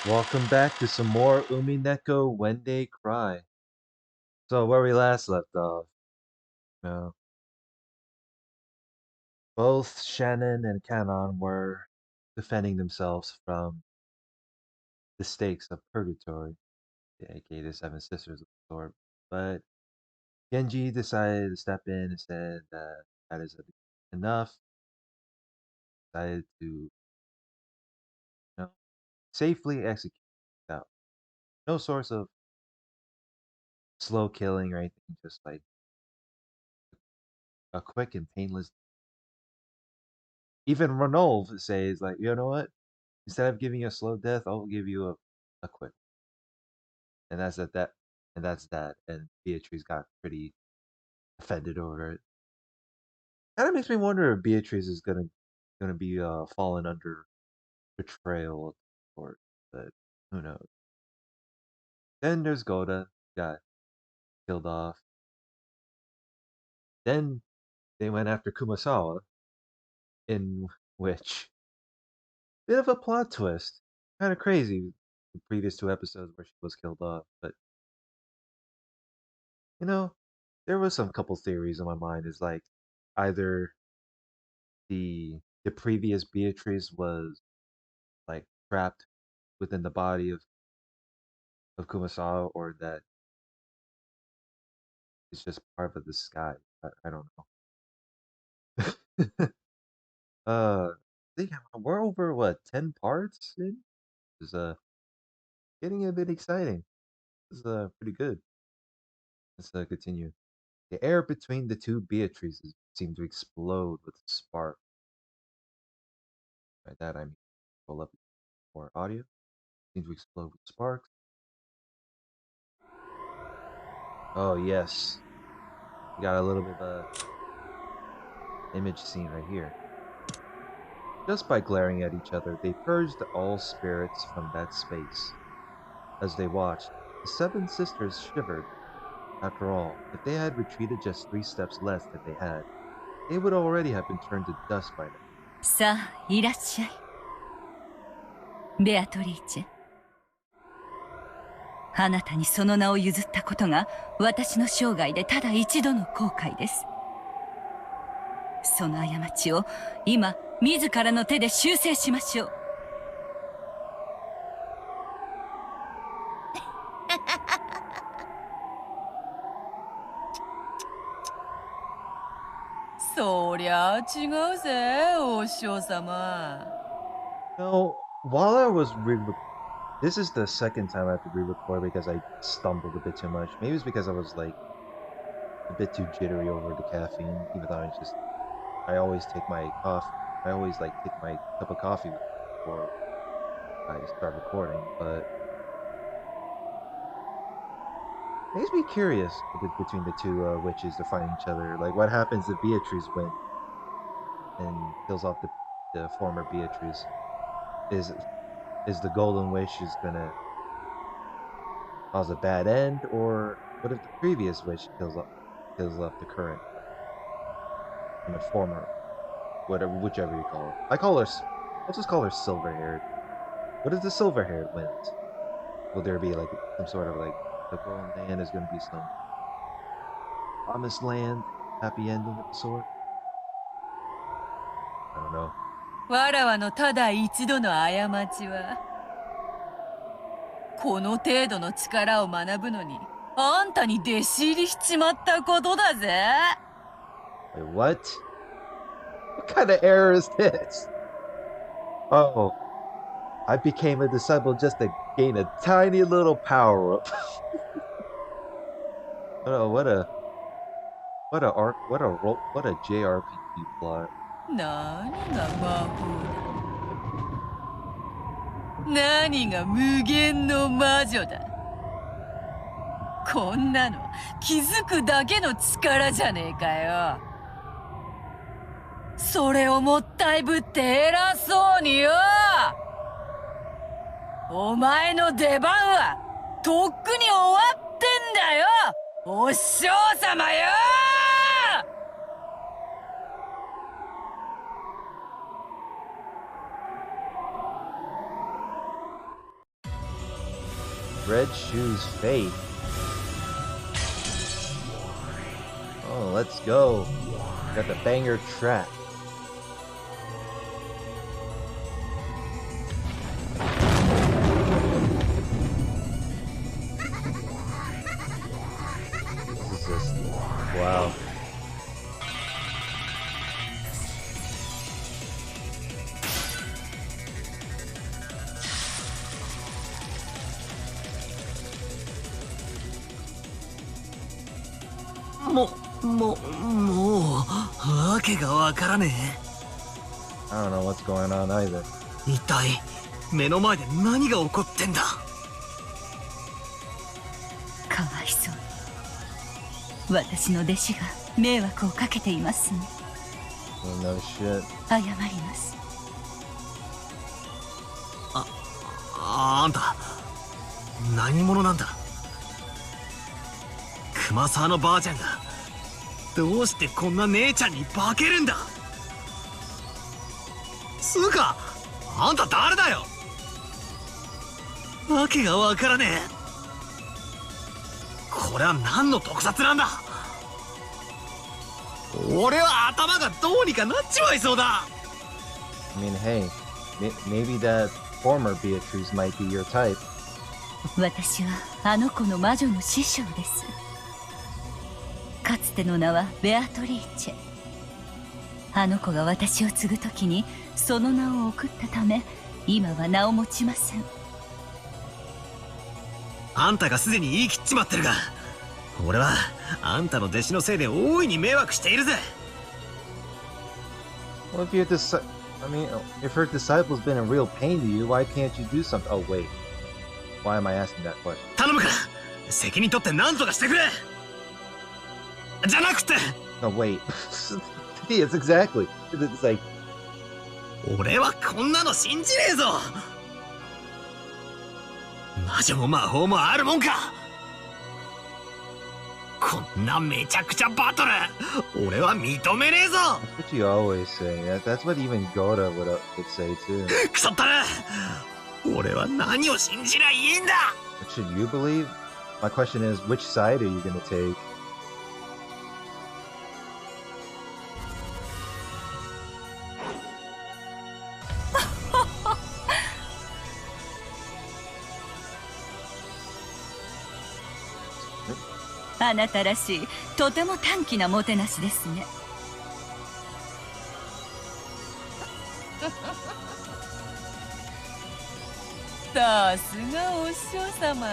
Welcome back to some more Umineko When They Cry. So where we last left off, you know, both Shannon and Canon were defending themselves from the stakes of purgatory, aka the Seven Sisters of the Sword. But Genji decided to step in and said that is enough. Decided to, safely execute without no source of slow killing or anything, just like a quick and painless. Even Ranulf says, like, you know what? Instead of giving you a slow death, I'll give you a quick. And that's that. And Beatrice got pretty offended over it. Kind of makes me wonder if Beatrice is gonna be falling under betrayal or but who knows. Then there's Goda, got killed off. Then they went after Kumasawa, in which bit of a plot twist. Kind of crazy the previous two episodes where she was killed off, but you know, there was some couple theories in my mind. Is like either the previous Beatrice was like trapped within the body of Kumasawa, or that it's just part of the sky. I don't know. I think we're over what 10 parts in. Is getting a bit exciting. This is pretty good. Let's continue. The air between the two Beatrices seemed to explode with a spark. By that I mean roll up more audio. Seemed to explode with sparks. Oh yes, we got a little bit of a image scene right here. Just by glaring at each other, they purged all spirits from that space. As they watched, the seven sisters shivered. After all, if they had retreated just 3 steps less than they had, they would already have been turned to dust by now. さあ、いらっしゃい。ベアトリーチェ。あなたにその名を譲ったことが私の生涯でただ一度の後悔です。その過ちを今自らの手で修正しましょう。そりゃ違うぜ、お師匠様。No, while I was this is the second time I have to re-record because I stumbled a bit too much. Maybe it's because I was like a bit too jittery over the caffeine, even though I always take my coffee. I always like take my cup of coffee before I start recording, but makes me curious between the two witches to find each other. Like, what happens if Beatrice wins and kills off the former Beatrice? Is is the Golden Wish is gonna cause a bad end, or what if the previous witch kills off the current and the former, whatever, whichever you call her? I'll just call her silver haired. What if the silver haired wins? Will there be like some sort of like the Golden Land is gonna be some promised land, happy ending of the sort? I don't know. わらわのただ一度の過ちはこの程度の力を学ぶのにあんたに弟子入りしちまったことだぜ。Wait, what? What kind of error is this? Oh, I became a disciple just to gain a tiny little power up. Oh, what a JRPG plot. 何が魔法だ。何が無限の魔女だ。こんなの気づくだけの力じゃねえかよ。それをもったいぶって偉そうによ。お前の出番はとっくに終わってんだよ、お師匠様よ。Red Shoes Fate. Oh, let's go. Got the banger track. This is just wow. I don't know what's going on either. 一体目の前で何が起こってんだ。かわいそうに私の弟子が迷惑をかけていますね。 Oh, no shit. 謝ります。あんた何者なんだ。熊沢のばあちゃんがどうしてこんな姉ちゃんに化けるんだ。つうかあんた誰だよ。わけがわからねえ。これは何の特撮なんだ。俺は頭がどうにかなっちまいそうだ。 I mean, hey, maybe that former Beatrice might be your type. 私はあの子の魔女の師匠です。かつての名はベアトリーチェ。あの子が私を継ぐときにその名を送ったため今は名を持ちません。あんたがすでに言い切っちまってるが、俺はあんたの弟子のせいで大いに迷惑しているぜ。 Well, if if her disciple's been a real pain to you, why can't you do something? Oh, wait. Why am I asking that question? 頼むから責任取って何とかしてくれ。じゃなくて No, wait. Yes, exactly. It's like, 俺はこんなの信じねえぞ。魔女も魔法もあるもんか。こんなめちゃくちゃバトル俺は認めねえぞ。 that's what you always say. That's what even Goda would say, too. クソったれ。俺は何を信じりゃいいんだ。 What should you believe? My question is, which side are you gonna take? あなたらしいとても短気なもてなしですね。さすがお師匠様。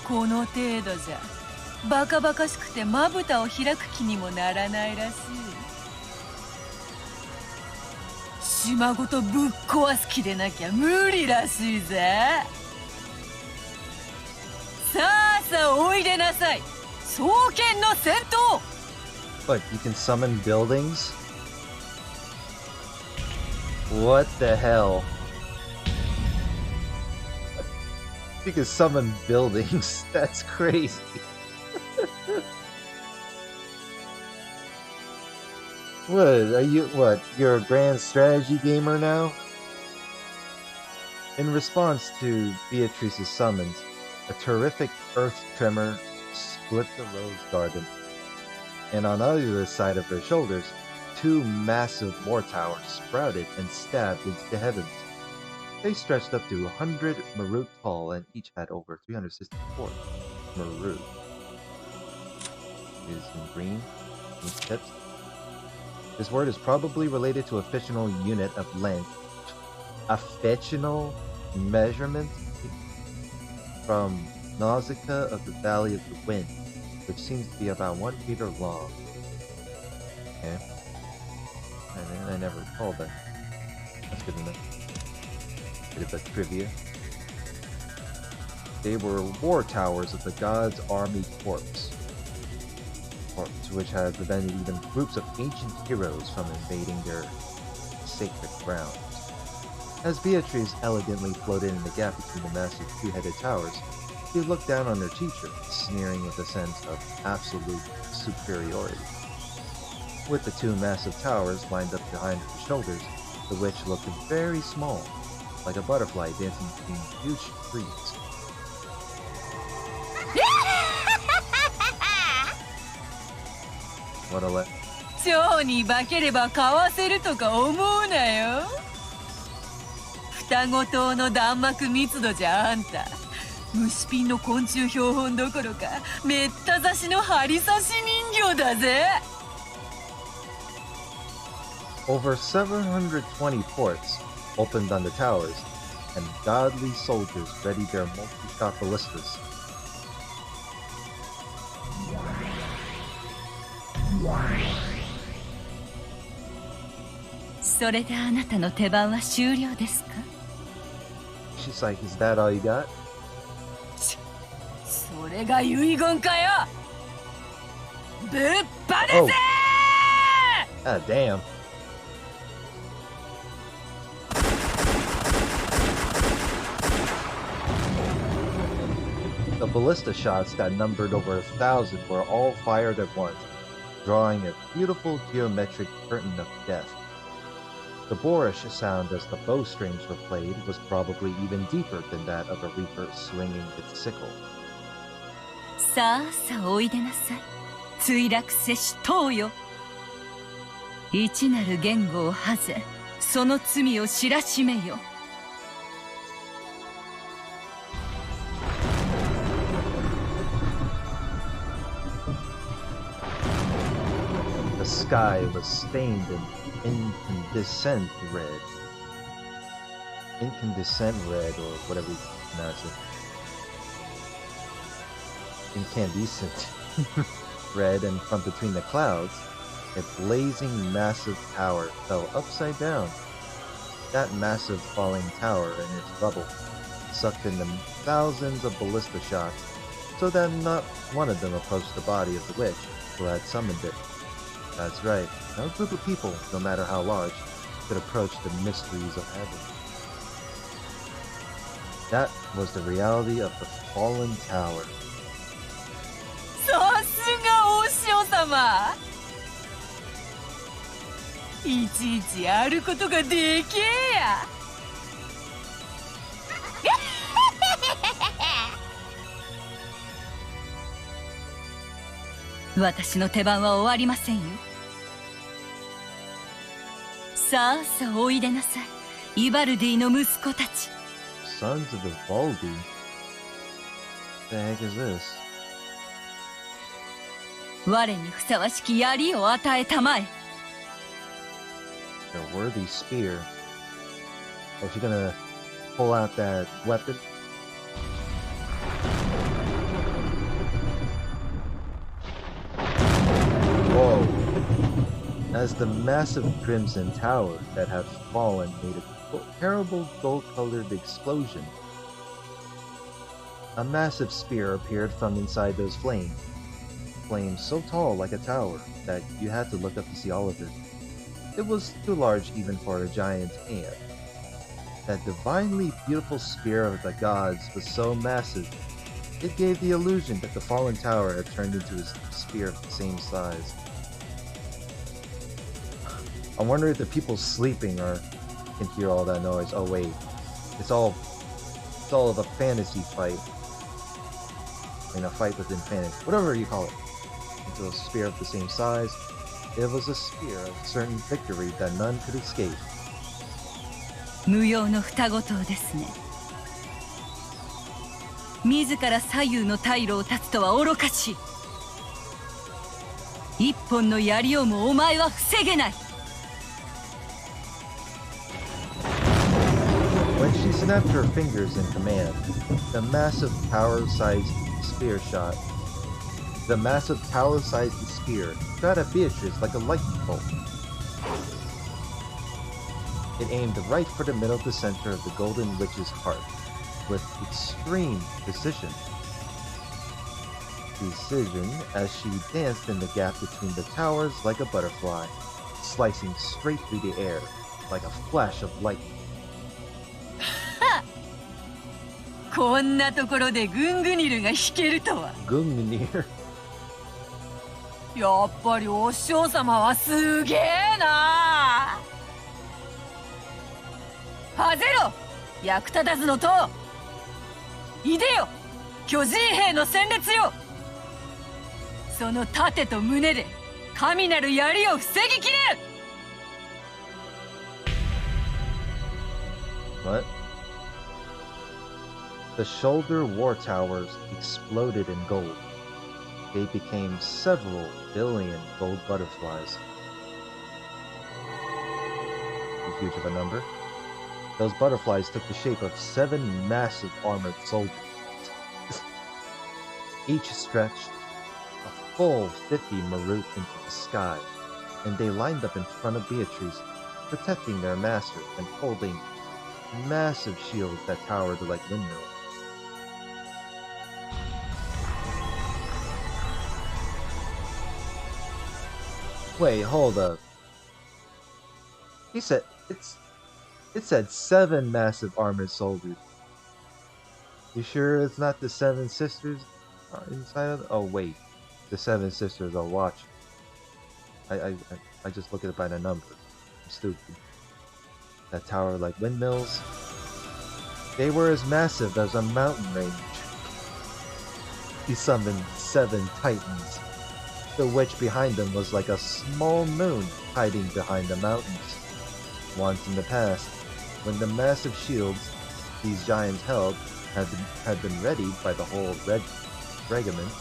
この程度じゃバカバカしくてまぶたを開く気にもならないらしい。島ごとぶっ壊す気でなきゃ無理らしいぜ。さあさあおいでなさい。双剣の戦闘。 What, you can summon buildings? What the hell? You can summon buildings? That's crazy. What, you're a grand strategy gamer now? In response to Beatrice's summons, a terrific earth tremor split the rose garden, and on either side of their shoulders, two massive war towers sprouted and stabbed into the heavens. They stretched up to 100 marut tall and each had over 364 marut. Is in green tips. This word is probably related to a fictional unit of length. A fictional measurement from Nausicaa of the Valley of the Wind, which seems to be about 1 meter long. Okay. I never recalled that. That's good enough. Bit of a trivia. They were war towers of the god's army corps, which had prevented even groups of ancient heroes from invading their sacred grounds. As Beatrice elegantly floated in the gap between the massive two-headed towers, she looked down on their teacher, sneering with a sense of absolute superiority. With the two massive towers lined up behind her shoulders, the witch looked very small, like a butterfly dancing between huge trees. 蝶に化ければ買わせるとか思うなよ。双子塔の弾幕密度じゃあんた虫ピンの昆虫標本どころかめった刺しの針刺し人形だぜ。 Over 720 ports opened on the towers, and godly soldiers readied their multi-shot ballistas. それであなたの手番は終了ですか？ She's like, is that all you got? それが遺言かよ。ぶっ放せー。 Ah, damn. The ballista shots that numbered over 1,000 were all fired at once, drawing a beautiful geometric curtain of death. The boorish sound as the bowstrings were played was probably even deeper than that of a reaper swinging its sickle. さあさあおいでなさい。墜落せし塔よ。一なる言語をはぜ、その罪を知らしめよ。The sky was stained in incandescent red. Incandescent red, or whatever you pronounce it. Incandescent red, and from between the clouds, a blazing massive tower fell upside down. That massive falling tower and its rubble sucked in the thousands of ballista shots, so that not one of them approached the body of the witch who had summoned it. That's right, no group of people, no matter how large, could approach the mysteries of heaven. That was the reality of the fallen tower. さすがお師様。いちいちやることがでけえや。私の手番は終わりませんよ。さあさあおいでなさい。イバルディの息子たち。Sons of the Valdi? The heck is this? 我にふさわしき槍を与えたまえ。A worthy spear. Oh, she's gonna pull out that weapon? Whoa. As the massive crimson tower that had fallen made a terrible gold-colored explosion, a massive spear appeared from inside those flames. Flames so tall like a tower that you had to look up to see all of it. It was too large even for a giant's hand. That divinely beautiful spear of the gods was so massive, it gave the illusion that the fallen tower had turned into a spear of the same size. I wonder if the people sleeping can hear all that noise. Oh wait, it's all of a fantasy fight. I mean, a fight within fantasy, whatever you call it. Into a spear of the same size. It was a spear of certain victory that none could escape. 無用の双子塔ですね。自ら左右の退路を断つとは愚かしい。一本の槍をもお前は防げない。When she snapped her fingers in command, the massive tower-sized spear shot. The massive tower-sized spear shot at Beatrice like a lightning bolt. It aimed right for the middle of the center of the Golden Witch's heart, with extreme precision. Precision as she danced in the gap between the towers like a butterfly, slicing straight through the air like a flash of lightning. こんなところでグングニルが弾けるとは。Gungnir. やっぱりお師匠様はすげえな。はぜろ役立たずの塔、いでよ巨人兵の戦列よ。その盾と胸で神なる槍を防ぎきれ。 What? The shoulder war towers exploded in gold. They became several billion gold butterflies. Too huge of a number. Those butterflies took the shape of 7 massive armored soldiers. Each stretched a full 50 marut into the sky, and they lined up in front of Beatrice, protecting their master and holding massive shields that towered like windmills. Wait, hold up. He said it said 7 massive armored soldiers. You sure it's not the 7 sisters inside of? Oh wait, the 7 sisters are watching. I just look at it by the number. I'm stupid. That tower like windmills. They were as massive as a mountain range. He summoned 7 titans. The witch behind them was like a small moon hiding behind the mountains. Once in the past, when the massive shields these giants held had been readied by the whole regiment,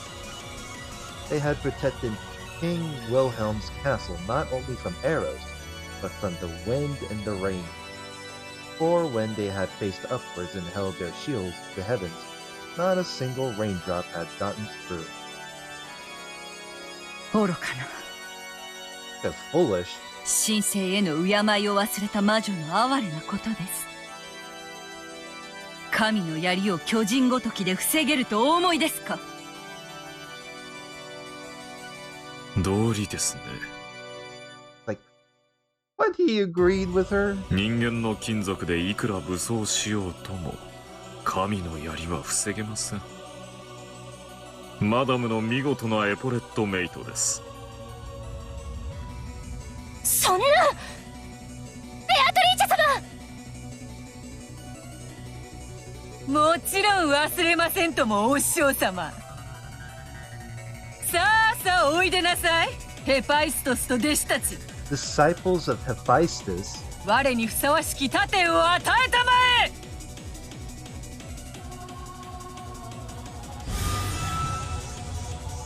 they had protected King Wilhelm's castle not only from arrows, but from the wind and the rain. For when they had faced upwards and held their shields to the heavens, not a single raindrop had gotten through. 愚かな。 They're foolish. 神聖への敬いを忘れた魔女の哀れなことです。神の槍を巨人ごときで防げるとお思いですか。道理ですね。 Like, what he agreed with her? 人間の金属でいくら武装しようとも神の槍は防げません。マダムの見事なエポレットメイトです。そんな、ベアトリーチェ様。もちろん忘れませんとも、お師匠様。さあさあおいでなさい、ヘパイストスと弟子たち。 Disciples of Hephaestus. 我にふさわしき盾を与えたまえ。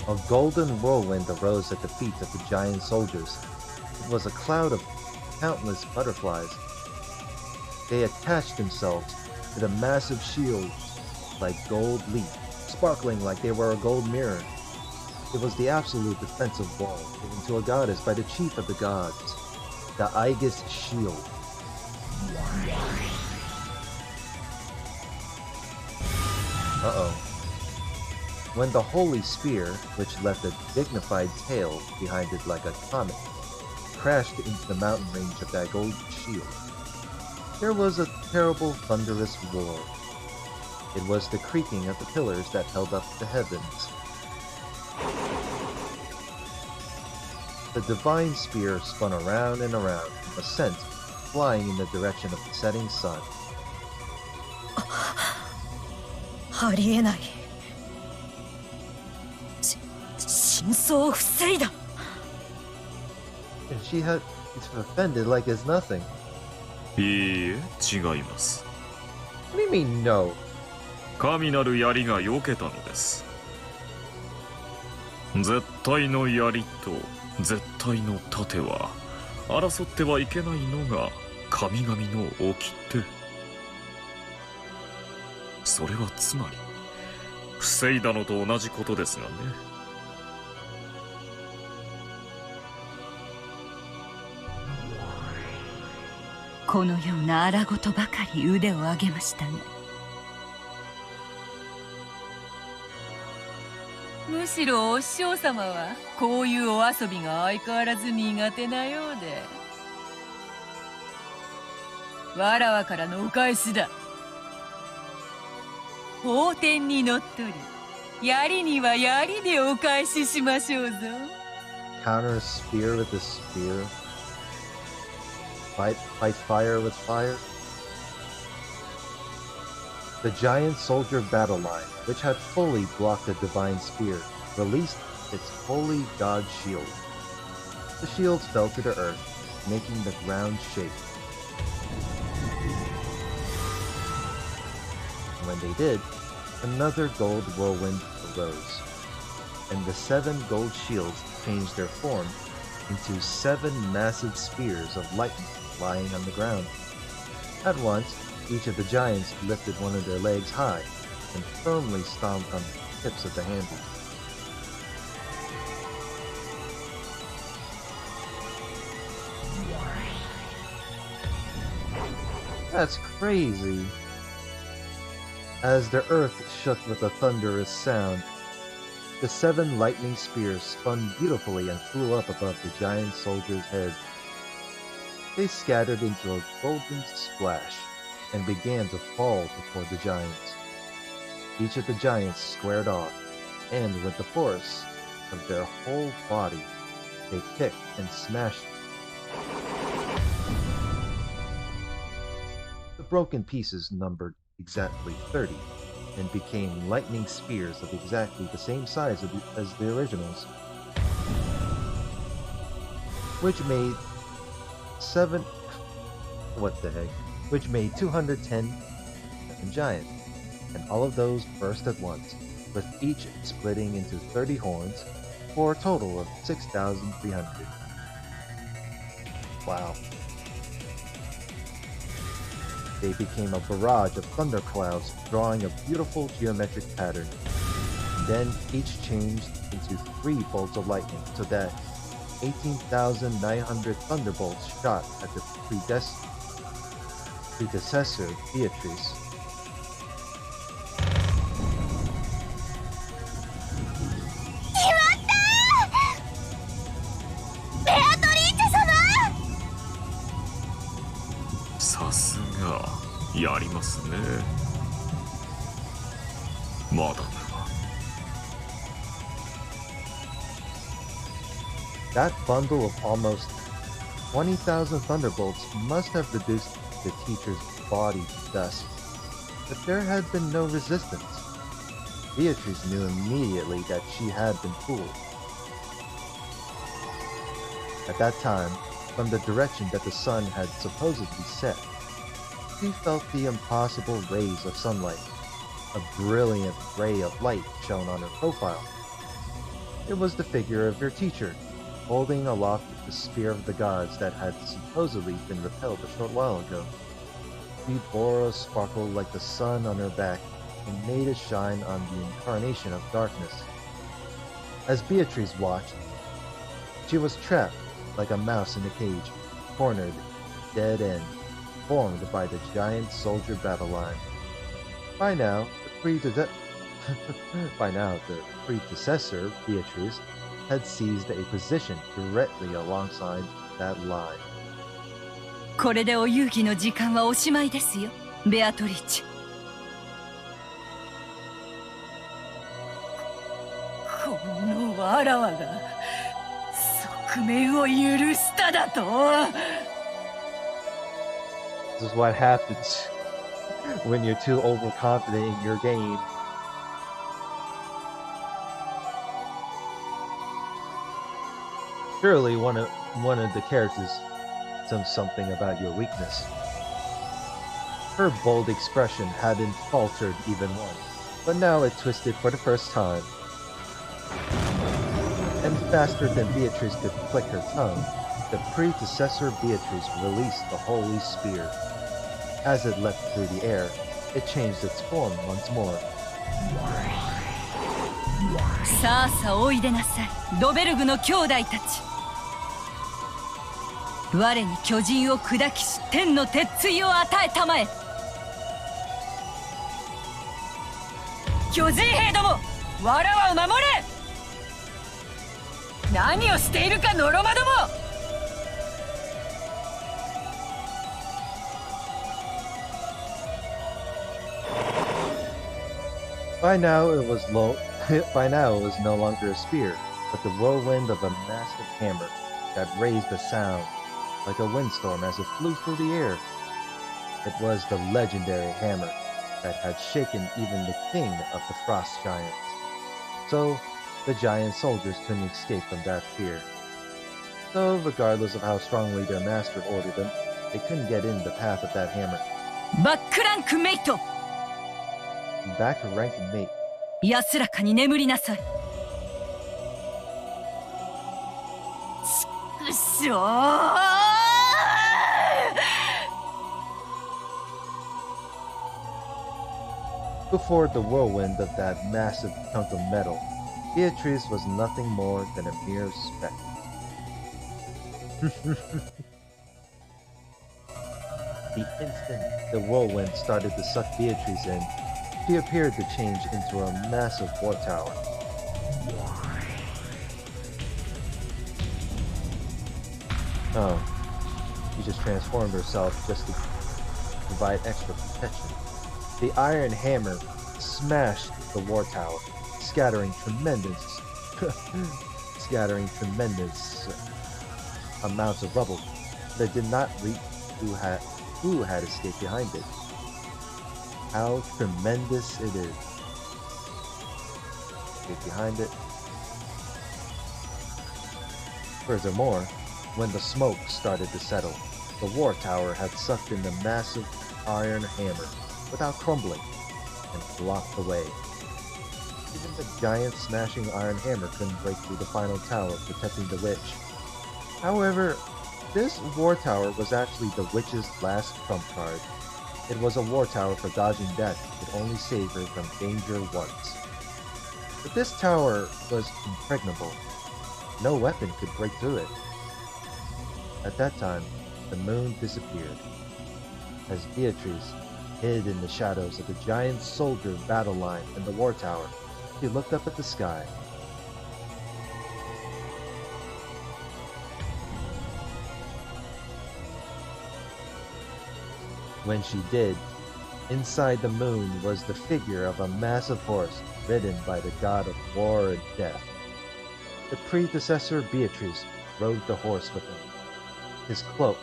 A golden whirlwind arose at the feet of the giant soldiers. It was a cloud of countless butterflies. They attached themselves to the massive shields like gold leaf, sparkling like they were a gold mirror. It was the absolute defensive wall given to a goddess by the chief of the gods, the Aegis shield. Uh-oh. When the holy spear, which left a dignified tail behind it like a comet, crashed into the mountain range of that gold shield, there was a terrible thunderous roar. It was the creaking of the pillars that held up the heavens. The divine spear spun around and around, a scent flying in the direction of the setting sun. ありえない。真相を防いだ。 And she had defended like it's nothing. いいえ、違います。 What do you mean, no? 神なる槍が避けたのです。絶対の槍と絶対の盾は争ってはいけないのが神々の掟。それはつまり防いだのと同じことですがね。このような荒事ばかり腕を上げましたね。むしろお師匠様はこういうお遊びが相変わらず苦手なようで。わらわからのお返しだ。法典にのっとり、槍には槍でお返ししましょうぞ。 Counter a spear with a spear. Fight fire with fire. The giant soldier battle line, which had fully blocked the divine spear, released its holy god shield. The shields fell to the earth, making the ground shake. When they did, another gold whirlwind arose, and the 7 gold shields changed their form into 7 massive spears of lightning lying on the ground. At once, each of the giants lifted one of their legs high and firmly stomped on the tips of the handles. That's crazy! As the earth shook with a thunderous sound, the 7 lightning spears spun beautifully and flew up above the giant soldier's head. They scattered into a golden splash and began to fall before the giants. Each of the giants squared off, and with the force of their whole body, they kicked and smashed. The broken pieces numbered exactly 30 and became lightning spears of exactly the same size as the originals, which made 210 giants, and all of those burst at once, with each splitting into 30 horns, for a total of 6,300. Wow. They became a barrage of thunderclouds, drawing a beautiful geometric pattern. Then each changed into 3 bolts of lightning, so that 18,900 thunderbolts shot at the predecessor Beatrice.さすがやりますねマダムは。 That bundle of almost 20,000 thunderbolts must have reduced the teacher's body to dust, but there had been no resistance. Beatrice knew immediately that she had been fooled. At that time, from the direction that the sun had supposedly set, she felt the impossible rays of sunlight. A brilliant ray of light shone on her profile. It was the figure of her teacher, holding aloft the spear of the gods that had supposedly been repelled a short while ago. The aura sparkled like the sun on her back and made it shine on the incarnation of darkness. As Beatrice watched, she was trapped like a mouse in a cage, cornered, dead end, formed by the giant soldier battle line. By now, the predecessor, Beatrice, had seized a position directly alongside that line. これでお遊戯の時間はおしまいですよ、ベアトリーチェ。このわらわが側面を許しただと。 This is what happens when you're too overconfident in your game. Surely one of the characters says something about your weakness. Her bold expression hadn't faltered even once, but now it twisted for the first time. And faster than Beatrice could flick her tongue, the predecessor Beatrice released the holy spear. As it leapt through the air, it changed its form once more. さあさあおいでなさい、ドベルグの兄弟たち。我に巨人を砕きし天の鉄槌を与えたまえ。巨人兵ども、わらわを守れ。何をしているか、ノロマども。 By now it was no longer a spear, but the whirlwind of a massive hammer that raised a sound like a windstorm as it flew through the air. It was the legendary hammer, that had shaken even the king of the frost giants. So, the giant soldiers couldn't escape from that fear. So, regardless of how strongly their master ordered them, they couldn't get in the path of that hammer. バックランクメイト、 Back rank mate. 安らかに眠りなさい。ちくしょう。 Before the whirlwind of that massive chunk of metal, Beatrice was nothing more than a mere speck. The instant the whirlwind started to suck Beatrice in, she appeared to change into a massive war tower. Oh, she just transformed herself just to provide extra protection. The iron hammer smashed the war tower, scattering tremendous amounts of rubble that did not reach who had escaped behind it. How tremendous it is. Escape behind it. Furthermore, when the smoke started to settle, the war tower had sucked in the massive iron hammer without crumbling and blocked the way. Even the giant smashing iron hammer couldn't break through the final tower protecting the witch. However, this war tower was actually the witch's last trump card. It was a war tower for dodging death that could only save her from danger once. But this tower was impregnable. No weapon could break through it. At that time, the moon disappeared. As Beatrice hid in the shadows of the giant soldier battle line and the war tower, she looked up at the sky. When she did, inside the moon was the figure of a massive horse ridden by the god of war and death. The predecessor Beatrice rode the horse with him. His cloak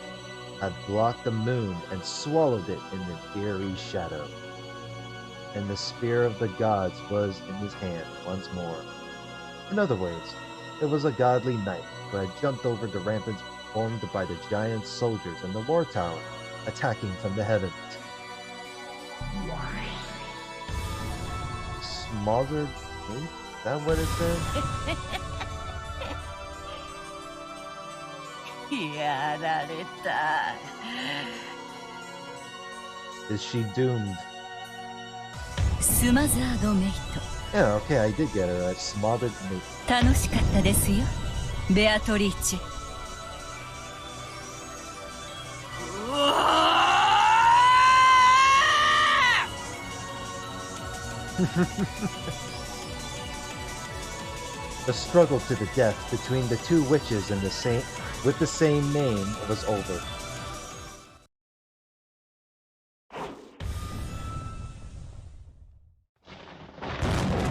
had blocked the moon and swallowed it in an eerie shadow. And the spear of the gods was in his hand once more. In other words, it was a godly knight who had jumped over the ramparts formed by the giant soldiers and the war tower, attacking from the heavens. Smothered ink? Is that what it said? やられた。 Is she doomed? スマザードメイ Yeah, okay, I did get it right. Smothered ink. ト、楽しかったですよ、ベアトリーチェ。 The struggle to the death between the two witches with the same name was over.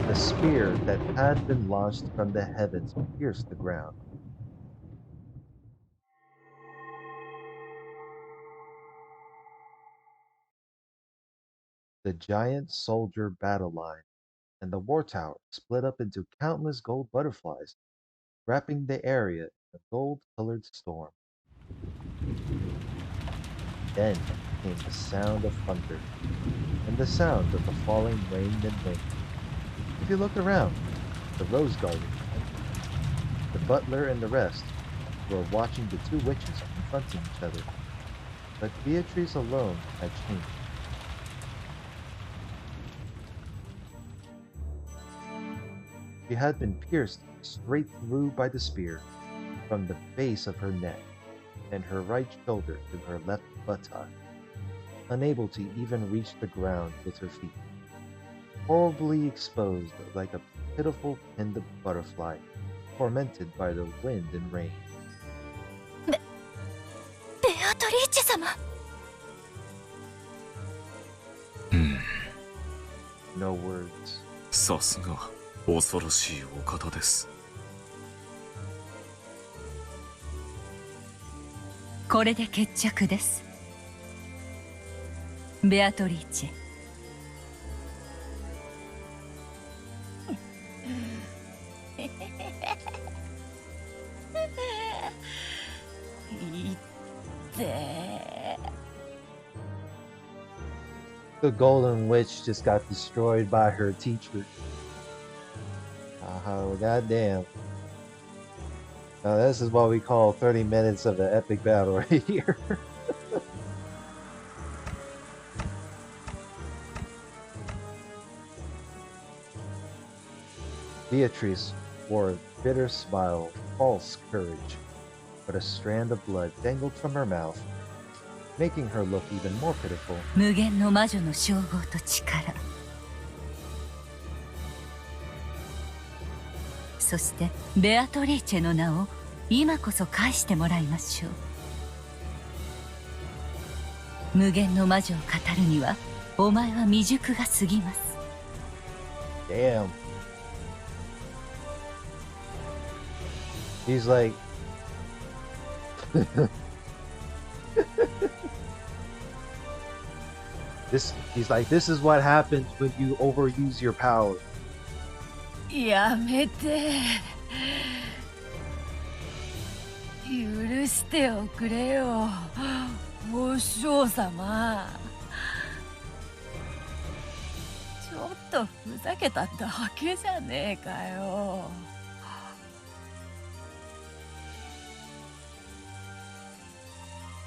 The spear that had been launched from the heavens pierced the ground. The giant soldier battle line and the war tower split up into countless gold butterflies, wrapping the area in a gold-colored storm. Then came the sound of thunder, and the sound of the falling rain and wind. If you look around, the rose garden, the butler and the rest were watching the two witches confronting each other. But Beatrice alone had changed. She had been pierced straight through by the spear, from the base of her neck and her right shoulder to her left buttock, unable to even reach the ground with her feet, horribly exposed like a pitiful pinned butterfly, tormented by the wind and rain. ベアトリーチェ様。 No words. さすが恐ろしいお方です。これで決着です。ベアトリーチェ、て。 The Golden Witch just got destroyed by her teacher. Oh, goddamn. Now, this is what we call 30 minutes of an epic battle right here. Beatrice wore a bitter smile of false courage, but a strand of blood dangled from her mouth, making her look even more pitiful. 無限の魔女の称号と力、そしてベアトリーチェの名を今こそ返してもらいましょう。無限の魔女を語るにはお前は未熟が過ぎます。 Damn. He's like, he's like, this is what happens when you overuse your power. やめて、許しておくれよ、お嬢様。ちょっとふざけただけじゃねえかよ。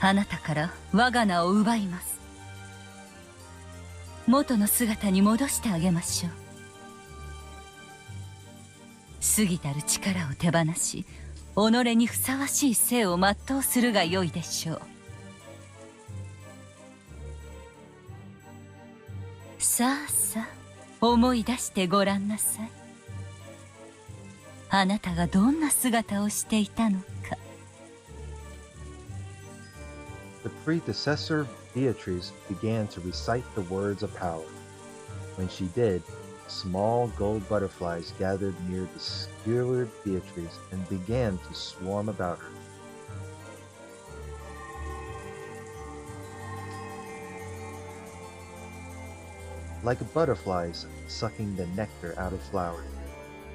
あなたから我が名を奪います。元の姿に戻してあげましょう。過ぎたる力を手放し、己にふさわしい生を全うするがよいでしょう。さあさあ、思い出してごらんなさい。あなたがどんな姿をしていたのか。 The predecessor Beatrice began to recite the words of power. When she did, small gold butterflies gathered near the skewered Beatrice and began to swarm about her. Like butterflies sucking the nectar out of flowers,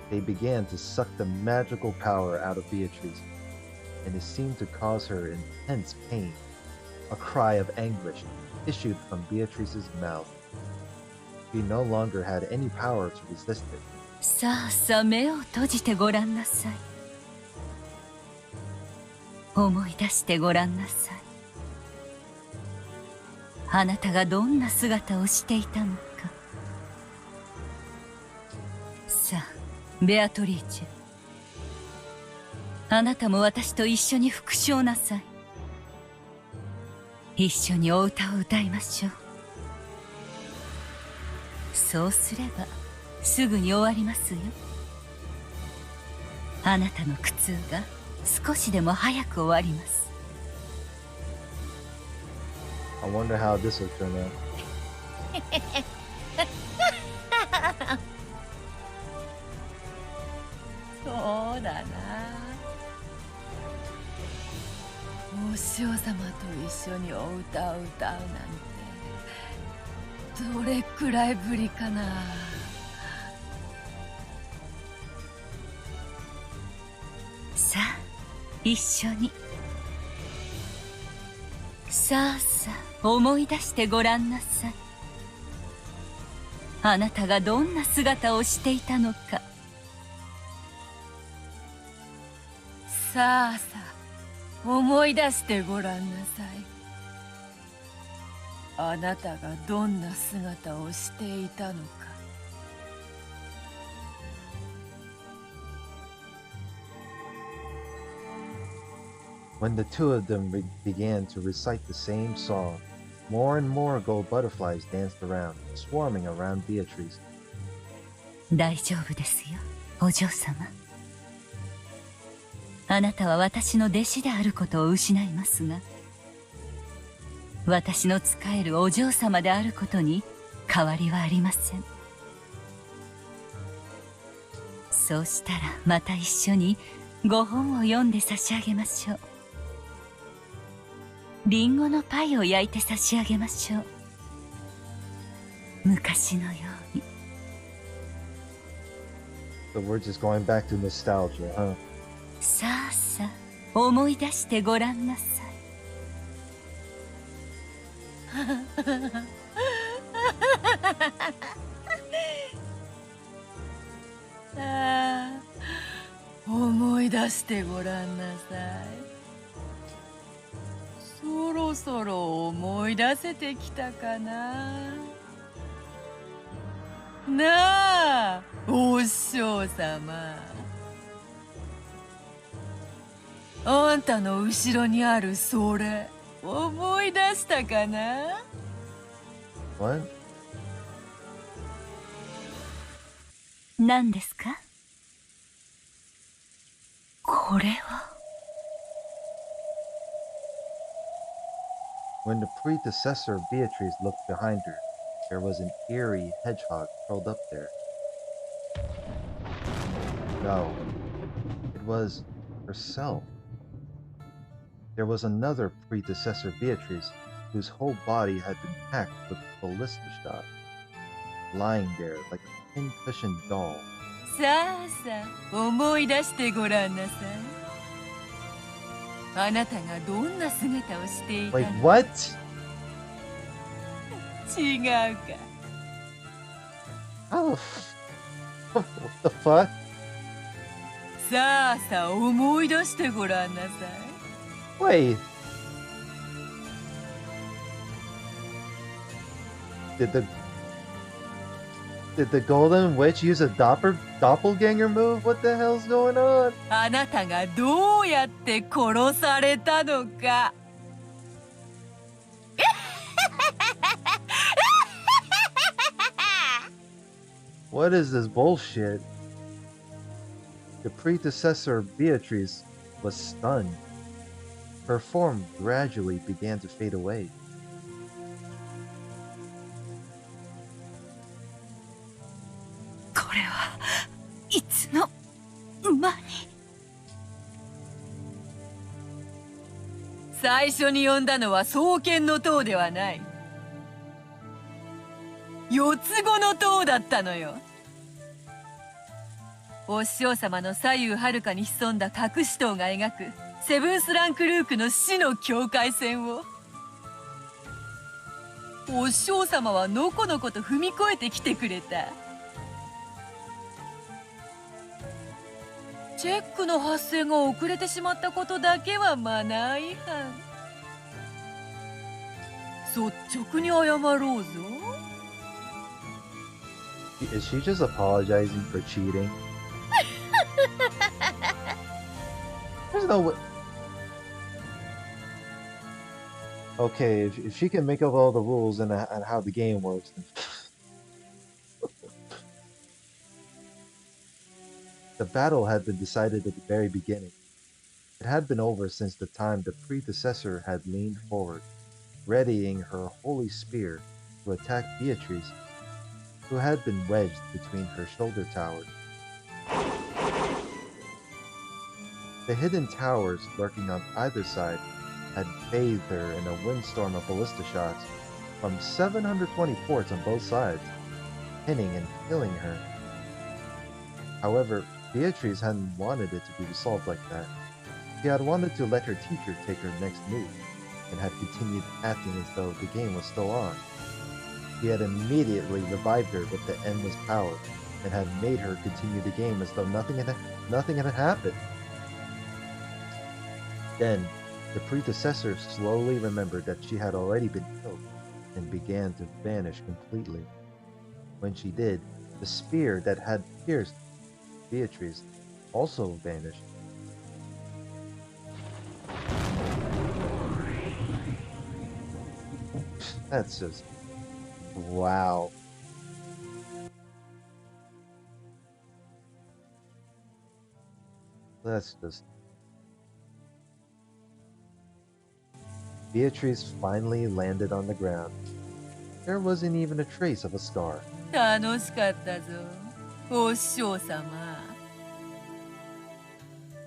they began to suck the magical power out of Beatrice, and it seemed to cause her intense pain. A cry of anguish issued from Beatrice's mouth. She no longer had any power to resist it. さあさあ、目を閉じてごらんなさい。思い出してごらんなさい。あなたがどんな姿をしていたのか。さあ、ベアトリーチェ、あなたも私と一緒に復唱なさい。一緒にお歌を歌いましょう。そうすればすぐに終わりますよ。あなたの苦痛が少しでも早く終わります。 I wonder how this will turn out. そうだな。お師匠様と一緒にお歌を歌うなんてどれくらいぶりかな。さあ一緒に。さあさあ思い出してごらんなさい。あなたがどんな姿をしていたのか。さあさあ思い出してごらんなさい。あなたがどんな姿をしていたのか。When the two of them began to recite the same song, more and more gold butterflies danced around, swarming around Beatrice. 大丈夫ですよ、お嬢様。あなたは私の弟子であることを失いますが、私の仕えるお嬢様であることに変わりはありません。そうしたらまた一緒にご本を読んで差し上げましょう。リンゴのパイを焼いて差し上げましょう。昔のように。 So we're just going back to nostalgia, huh? さあさあ思い出してごらんなさい。ああ、思い出してごらんなさい。そろそろ思い出せてきたかな。なあ、お師匠様。あんたの後ろにあるそれ、思い出したかな。 What? 何ですかこれは。When the predecessor Beatrice looked behind her, there was an eerie hedgehog curled up there. No, it was herself. There was another predecessor Beatrice whose whole body had been packed with ballista shots, lying there like a pin-cushioned doll. さあさあ、思い出してごらんなさい。あなたがどんな姿をしていた Wait, の what? 違うか。How the what the fuck? さあさあ、思い出してごらんなさい。Wait. Did the Golden Witch use a doppelganger move? What the hell's going on? あなたがどうやって殺されたのか。What is this bullshit? The predecessor Beatrice was stunned. Her form gradually began to fade away. これはいつの間に。最初に呼んだのは双剣の塔ではない。四つ子の塔だったのよ。お師匠様の左右はるかに潜んだ隠し塔が描くセブンスランクルークの死の境界線を、お師匠様はのこのこと踏み越えてきてくれた。チェックの発生が遅れてしまったことだけはマナー違反。率直に謝ろうぞ。Is she just apologizing for cheating? There's no way. Okay, if she can make up all the rules and how the game works, then the battle had been decided at the very beginning. It had been over since the time the predecessor had leaned forward, readying her holy spear to attack Beatrice, who had been wedged between her shoulder towers. The hidden towers lurking on either side had bathed her in a windstorm of ballista shots from 720 ports on both sides, pinning and killing her. However, Beatrice hadn't wanted it to be resolved like that. She had wanted to let her teacher take her next move, and had continued acting as though the game was still on. He had immediately revived her with the endless power, and had made her continue the game as though nothing had happened. Then, the predecessor slowly remembered that she had already been killed, and began to vanish completely. When she did, the spear that had pierced Beatrice also vanished. That's just... wow. That's just... Beatrice finally landed on the ground. There wasn't even a trace of a scar. 楽しかったぞ、お師匠様。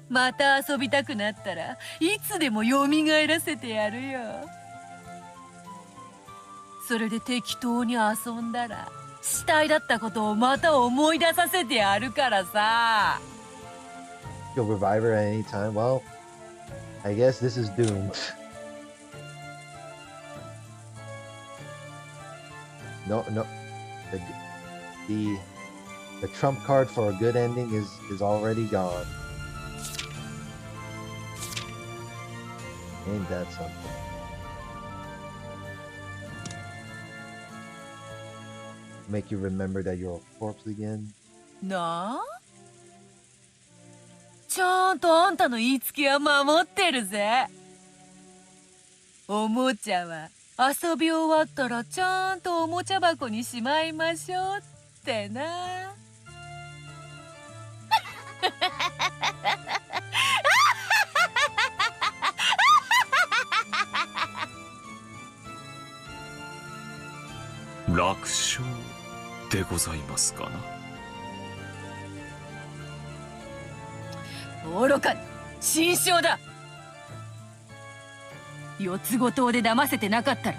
また遊びたくなったらいつでもよみがえらせてやるよ。それで適当に遊んだら死体だったことをまた思い出させてやるからさ。 You'll revive her at any time? Well, I guess this is doomed. no, no. The the the trump card for a good ending is already gone. Ain't that something? Make you remember that you're a corpse again. なあ、ちゃんとあんたの言いつけは守ってるぜ。おもちゃは遊び終わったらちゃんとおもちゃ箱にしまいましょうってな。楽勝でございますかな。愚かな心象だ。四つ子島で騙せてなかったら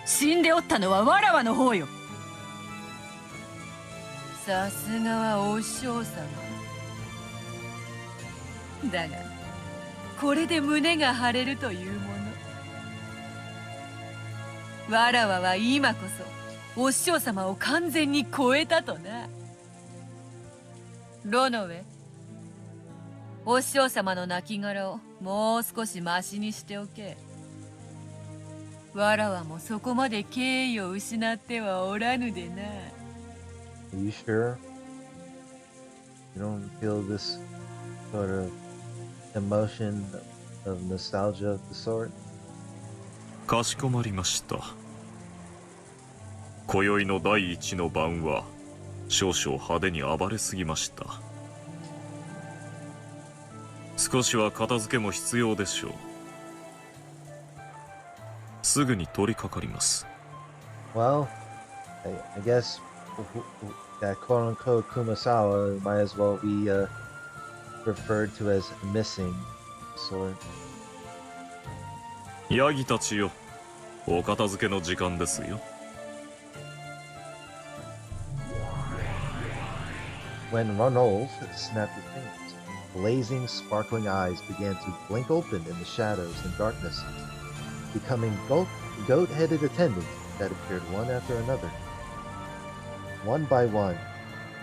死んでおったのはわらわの方よ。さすがはお師匠様だが、これで胸が張れるというもの。わらわは今こそお師匠様を完全に超えたとな。ロノウェ、お師匠様の亡骸をもう少しマシにしておけ。わらわもそこまで敬意を失ってはおらぬでな。Are you sure? You don't feel this sort of emotion of nostalgia of the sort? かしこまりました。今宵の第一の晩は少々派手に暴れすぎました。少しは片付けも必要でしょう。すぐに取り掛かります。Well, I guess that quote-unquote Kumasawa might as well be referred to as missing sword. ヤギたちよ、お片付けの時間ですよ。When Ronolf snapped his fingers, blazing, sparkling eyes began to blink open in the shadows and darkness, becoming goat-headed attendants that appeared one after another. One by one,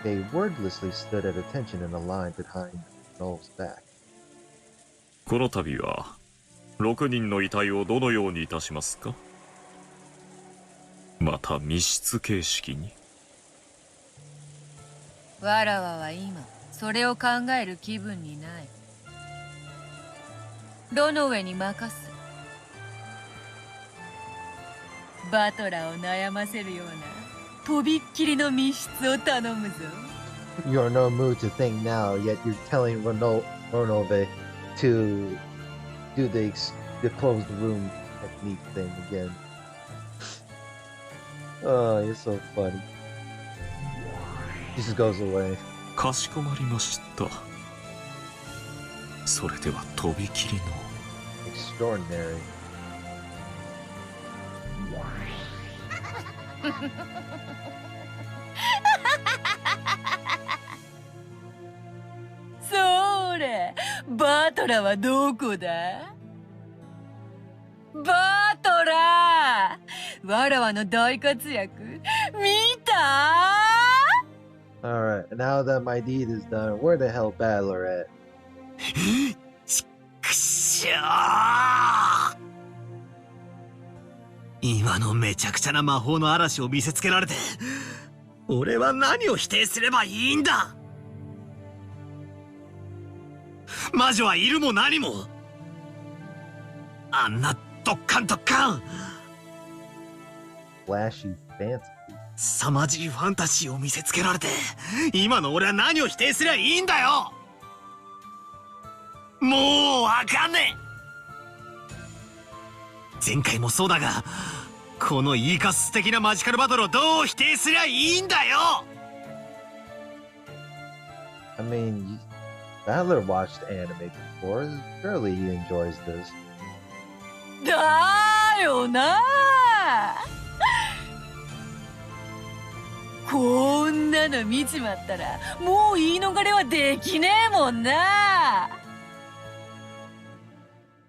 they wordlessly stood at attention in a line behind Ronolf's back. この度は6人の遺体をどのようにいたしますか。また密室形式に。わらわは今それを考える気分にない。ロノウェに任す。バトラーを悩ませるようなとびっきりの密室を頼むぞ。You're in no mood to think now, yet you're telling Ronove to do the closed room technique thing again. Oh, you're so funny. He just goes away. かしこまりました。それではとびきりの。Extraordinary. それ、バトラーはどこだ？バトラー、わらわの大活躍見たAlright, now that my deed is done, where the hell Battler at? くしょー。今のめちゃくちゃな魔法の嵐を見せつけられて、俺は何を否定すればいいんだ。魔女はいるも何も。あんなドッカンドッカン Flashy fancy. 凄まじいファンタジーを見せつけられて、今の俺は何を否定すりゃいいんだよ。もうわかんねえ。前回もそうだが、このイーカス的なマジカルバトルをどう否定すりゃいいんだよ。I mean, Battler watched anime before. Surely he enjoys this. だよな。こんなの見ちまったらもう言い逃れはできねえもんな。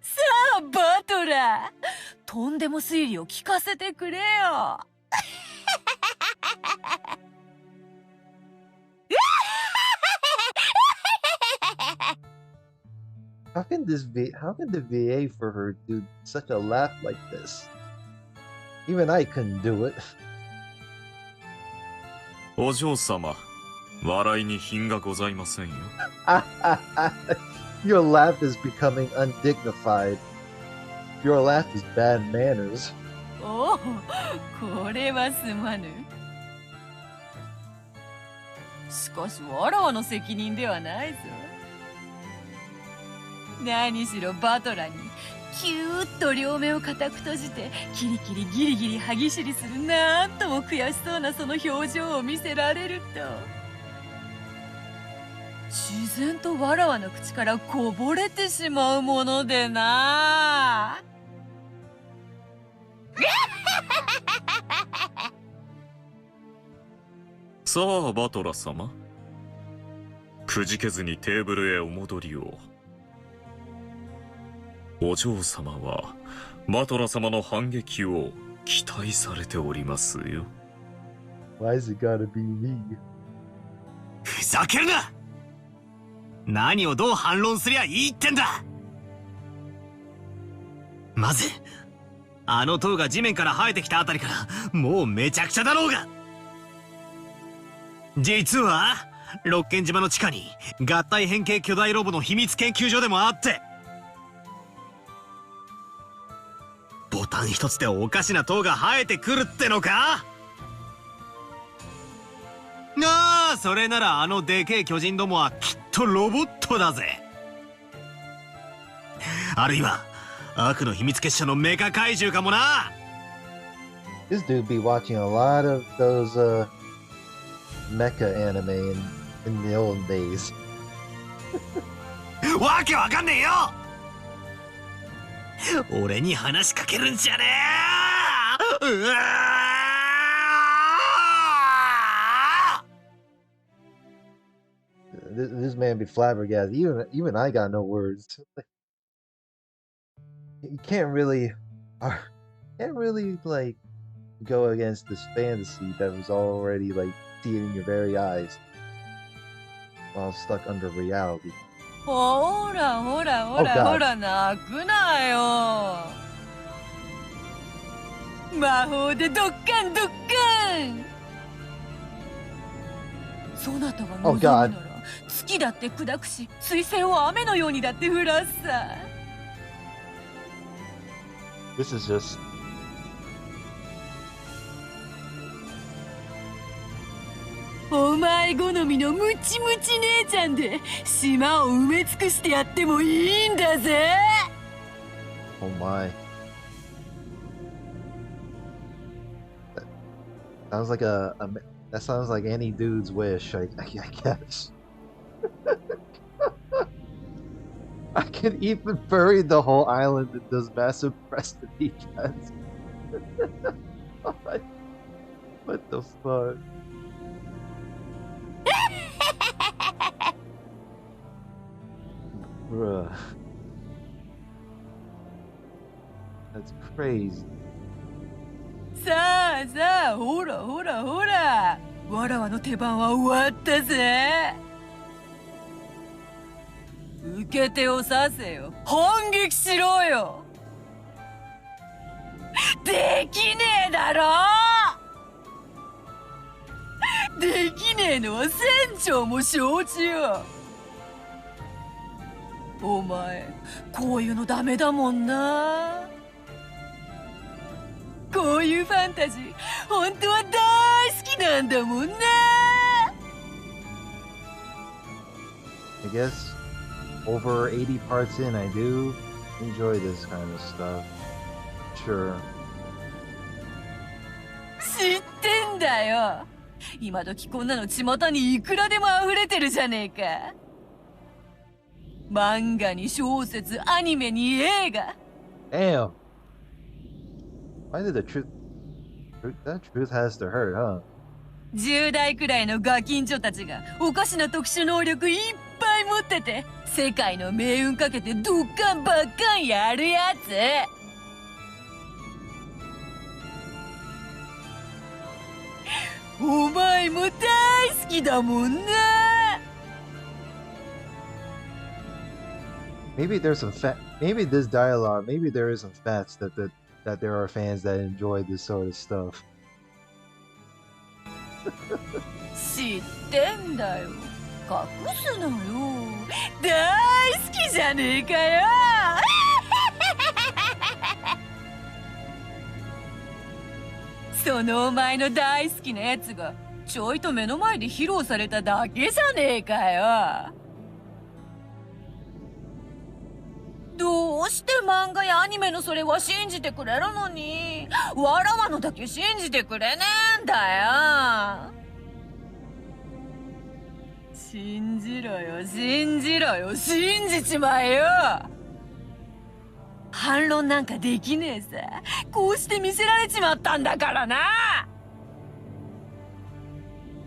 さあバトラー、とんでも推理を聞かせてくれよ。how can the VA for her do such a laugh like this? Even I couldn't do it. お嬢様、笑いに品がございませんよ。Your laugh is becoming undignified. Your laugh is bad manners. おお、これはすまぬ。しかしわらわの責任ではないぞ。何しろバトラにキューッと両目を固く閉じてキリキリギリギリ歯ぎしりするなんとも悔しそうなその表情を見せられると自然とわらわの口からこぼれてしまうものでな。さあバトラ様、くじけずにテーブルへお戻りを。お嬢様はバトラ様の反撃を期待されておりますよ。 Why is it gotta be me? ふざけるな。何をどう反論すりゃいいってんだ。まずあの塔が地面から生えてきたあたりからもうめちゃくちゃだろうが。実は六軒島の地下に合体変形巨大ロボの秘密研究所でもあって、ボタン一つでおかしな塔が生えてくるってのか。ああ、それならあのでけえ巨人どもはきっとロボットだぜ。あるいは悪の秘密結社のメカ怪獣かもな。 This dude be watching a lot of those mecha anime in the old days. わけわかんねえよ。俺に話しかけるんじゃねえ。うわThis man be flabbergasted. Even I got no words. You can't really like go against this fantasy that was already like see it in your very eyes while stuck under reality. ほらほらほ Oh, ら God. ほら泣くなよ。魔法でドッカンドッカン。そなたが望 Oh, むな God. ら月だって砕くし彗星を雨のようにだって降らすさ。 This is just お前好みのムチムチ姉ちゃんで島を埋め尽くしてやってもいいんだぜ。 oh my. Sounds like that sounds like any dude's wish, I guess. I could even bury the whole island that does massive prestige defense. What the fuck? Bruh. That's crazy. さあさあ、ほらほらほら、わらわの手番は終わったぜ。受け手を刺せよ、反撃しろよ。できねえだろ。できねえのは船長も承知よ。お前こういうのダメだもんな。こういうファンタジー本当は大好きなんだもんな。 I guess over 80 parts in, I do enjoy this kind of stuff. Sure. 知ってんだよ。今時こんなの巷にいくらでも溢れてるじゃねえか。漫画に小説、アニメに映画。 Damn. Why did that truth has to hurt, huh? 10代くらいのガキンチョたちがおかしな特殊能力いっぱい持ってて世界の命運かけてドッカンバッカンやるやつ。お前も大好きだもんな。Maybe there's some fat. Maybe this dialogue. Maybe there is some facts that there are fans that enjoy this sort of stuff. 知ってんだよ。隠すなよ。大好きじゃねえかよ。そのお前の大好きなやつがちょいと目の前で披露されただけじゃねえかよ。どうして漫画やアニメのそれは信じてくれるのに、わらわのだけ信じてくれねえんだよ。信じろよ、信じろよ、信じちまえよ。反論なんかできねえさ。こうして見せられちまったんだからな。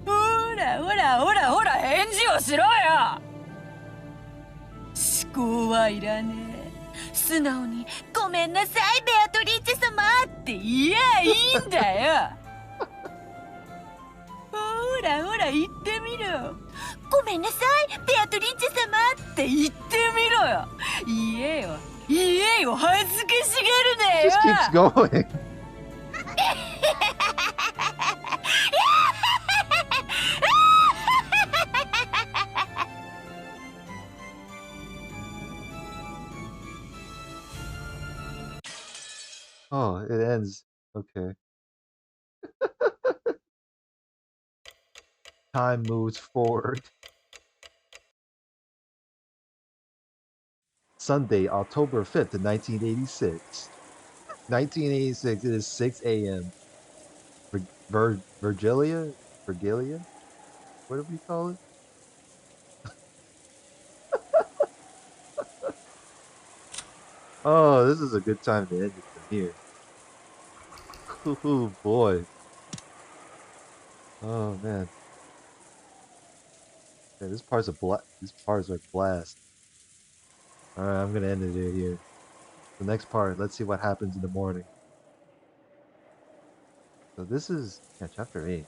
ほらほらほらほら、返事をしろよ。思考はいらねえ。素直に「ごめんなさいベアトリーチェ様」って言えばいいんだよ。ほらほら言ってみろ。ごめんなさいベアトリーチェ様って言ってみろよ。言えよ言えよ、恥ずかしがる Just keeps なよ。going. Oh, it ends. Okay. Time moves forward. Sunday, October 5th, 1986. 1986, it is 6 a.m. Virgilia? Virgilia? What do we call it? Oh, this is a good time to end it from here. Oh boy. Oh man. Yeah, this part's a this part's a blast. Alright, I'm gonna end it here. The next part, let's see what happens in the morning. So this is chapter 8.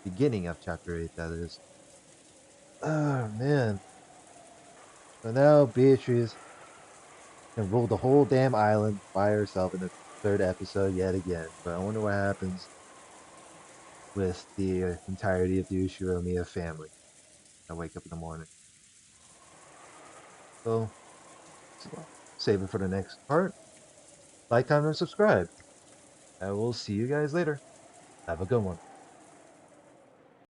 Beginning of chapter 8, that is. Oh man. So now Beatrice can rule the whole damn island by herself in the third episode yet again. But I wonder what happens with the entirety of the Ushiromiya family. I wake up in the morning. So save it for the next part. Like, comment, and subscribe. I will see you guys later. Have a good one.